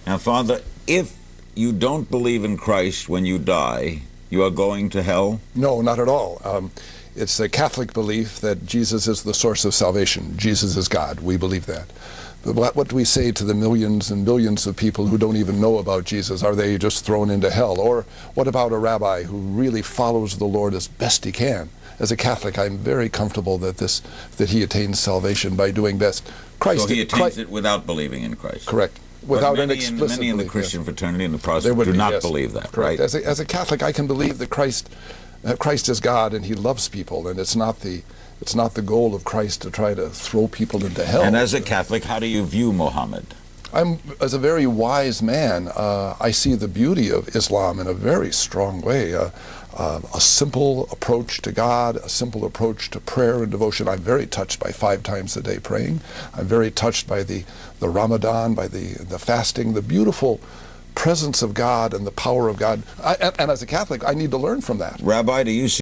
Now, Father, if you don't believe in Christ when you die, you are going to hell? No, not at all. It's a Catholic belief that Jesus is the source of salvation. Jesus is God. We believe that. But what do we say to the millions and billions of people who don't even know about Jesus? Are they just thrown into hell? Or what about a rabbi who really follows the Lord as best he can? As a Catholic, I'm very comfortable that he attains salvation by doing best. Christ, so he attains it without believing in Christ? Correct. Without an belief. explicit Many in the Christian fraternity and the Protestant do not believe that, correct. Right? As a Catholic, I can believe that Christ is God and he loves people, and it's not the goal of Christ to try to throw people into hell. And as a Catholic, how do you view Muhammad? As a very wise man, I see the beauty of Islam in a very strong way. A simple approach to God, a simple approach to prayer and devotion. I'm very touched by 5 times a day praying. I'm very touched by the Ramadan, by the fasting, the beautiful presence of God and the power of God. And as a Catholic, I need to learn from that. Rabbi, do you see